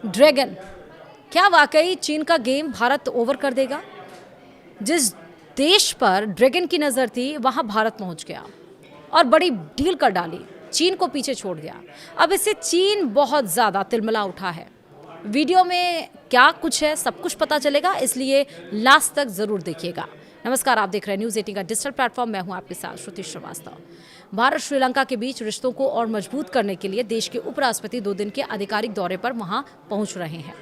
Dragon, क्या वाकई चीन का गेम भारत ओवर कर देगा? जिस देश पर ड्रैगन की नज़र थी वहां भारत पहुंच गया और बड़ी डील कर डाली, चीन को पीछे छोड़ दिया। अब इससे चीन बहुत ज़्यादा तिलमिला उठा है। वीडियो में क्या कुछ है सब कुछ पता चलेगा, इसलिए लास्ट तक ज़रूर देखिएगा। नमस्कार, आप देख रहे हैं न्यूज़ 18 का डिजिटल प्लेटफॉर्म। मैं हूं आपके साथ श्रुति श्रीवास्तव। भारत श्रीलंका के बीच रिश्तों को और मजबूत करने के लिए देश के उपराष्ट्रपति 2 दिन के आधिकारिक दौरे पर वहां पहुंच रहे हैं।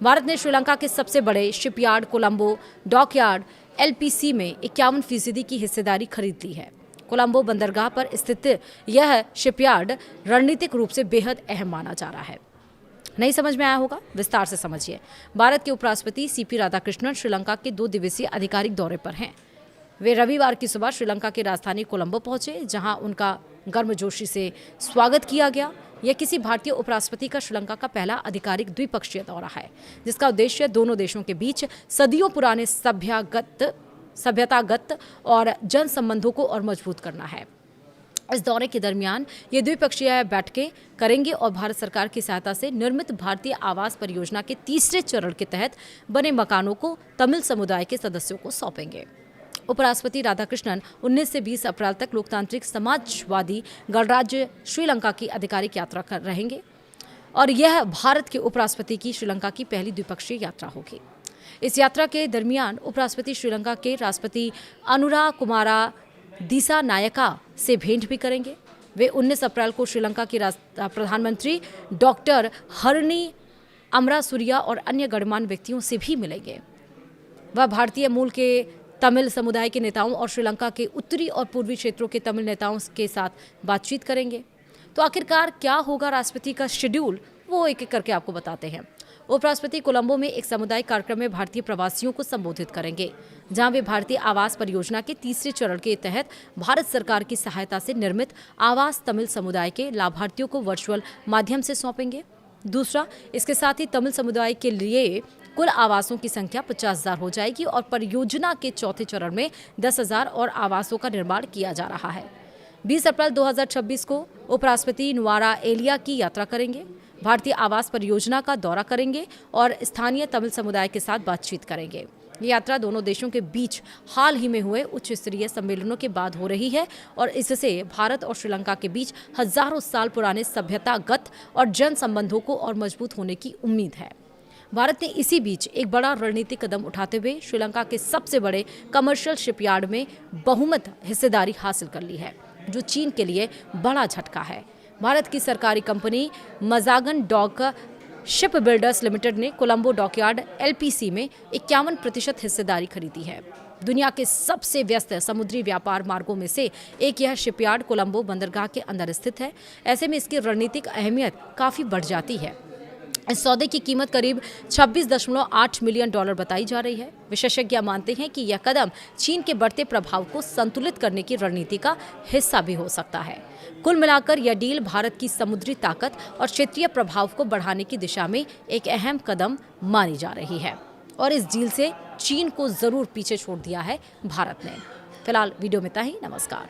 भारत ने श्रीलंका के सबसे बड़े शिपयार्ड कोलंबो डॉकयार्ड एलपीसी में 51% की हिस्सेदारी खरीद ली है। कोलंबो बंदरगाह पर स्थित यह शिपयार्ड रणनीतिक रूप से बेहद अहम माना जा रहा है। नहीं समझ में आया होगा, विस्तार से समझिए। भारत के उपराष्ट्रपति सीपी राधाकृष्णन श्रीलंका के 2 दिवसीय आधिकारिक दौरे पर हैं। वे रविवार की सुबह श्रीलंका की राजधानी कोलंबो पहुंचे, जहां उनका गर्मजोशी से स्वागत किया गया। यह किसी भारतीय उपराष्ट्रपति का श्रीलंका का पहला आधिकारिक द्विपक्षीय दौरा है, जिसका उद्देश्य दोनों देशों के बीच सदियों पुराने सभ्यतागत और जन संबंधों को और मजबूत करना है। इस दौरे के दरमियान ये द्विपक्षीय बैठकें करेंगे और भारत सरकार की सहायता से निर्मित भारतीय आवास परियोजना के तीसरे चरण के तहत बने मकानों को तमिल समुदाय के सदस्यों को सौंपेंगे। उपराष्ट्रपति राधाकृष्णन 19 से 20 अप्रैल तक लोकतांत्रिक समाजवादी गणराज्य श्रीलंका की आधिकारिक यात्रा कर रहेंगे और यह भारत के उपराष्ट्रपति की श्रीलंका की पहली द्विपक्षीय यात्रा होगी। इस यात्रा के दरमियान उपराष्ट्रपति श्रीलंका के राष्ट्रपति अनुरा कुमारा दिसानायका से भेंट भी करेंगे। वे 19 अप्रैल को श्रीलंका की प्रधानमंत्री डॉक्टर हरणी अमरासुरिया और अन्य गणमान्य व्यक्तियों से भी मिलेंगे। वह भारतीय मूल के तमिल समुदाय के नेताओं और श्रीलंका के उत्तरी और पूर्वी क्षेत्रों के तमिल नेताओं के साथ बातचीत करेंगे। तो आखिरकार क्या होगा राष्ट्रपति का शेड्यूल, वो एक एक करके आपको बताते हैं। उपराष्ट्रपति कोलंबो में एक सामुदायिक कार्यक्रम में भारतीय प्रवासियों को संबोधित करेंगे, जहां वे भारतीय आवास परियोजना के तीसरे चरण के तहत भारत सरकार की सहायता से निर्मित आवास तमिल समुदाय के लाभार्थियों को वर्चुअल माध्यम से सौंपेंगे। दूसरा, इसके साथ ही तमिल समुदाय के लिए कुल आवासों की संख्या 50,000 हो जाएगी और परियोजना के चौथे चरण में 10,000 और आवासों का निर्माण किया जा रहा है। 20 अप्रैल 2026 को उपराष्ट्रपति नुआरा एलिया की यात्रा करेंगे, भारतीय आवास परियोजना का दौरा करेंगे और स्थानीय तमिल समुदाय के साथ बातचीत करेंगे। ये यात्रा दोनों देशों के बीच हाल ही में हुए उच्च स्तरीय सम्मेलनों के बाद हो रही है और इससे भारत और श्रीलंका के बीच हजारों साल पुराने सभ्यतागत और जन संबंधों को और मजबूत होने की उम्मीद है। भारत ने इसी बीच एक बड़ा रणनीतिक कदम उठाते हुए श्रीलंका के सबसे बड़े कमर्शियल शिपयार्ड में बहुमत हिस्सेदारी हासिल कर ली है, जो चीन के लिए बड़ा झटका है। भारत की सरकारी कंपनी Mazagon dock ship builders limited ने कोलंबो डॉकयार्ड एलपीसी में 51% हिस्सेदारी खरीदी है। दुनिया के सबसे व्यस्त समुद्री व्यापार मार्गों में से एक यह शिपयार्ड कोलंबो बंदरगाह के अंदर स्थित है। ऐसे में इसकी रणनीतिक अहमियत काफ़ी बढ़ जाती है। इस सौदे की कीमत करीब $26.8 मिलियन बताई जा रही है। विशेषज्ञ मानते हैं कि यह कदम चीन के बढ़ते प्रभाव को संतुलित करने की रणनीति का हिस्सा भी हो सकता है। कुल मिलाकर यह डील भारत की समुद्री ताकत और क्षेत्रीय प्रभाव को बढ़ाने की दिशा में एक अहम कदम मानी जा रही है और इस डील से चीन को जरूर पीछे छोड़ दिया है भारत ने। फिलहाल वीडियो में इतना ही। नमस्कार।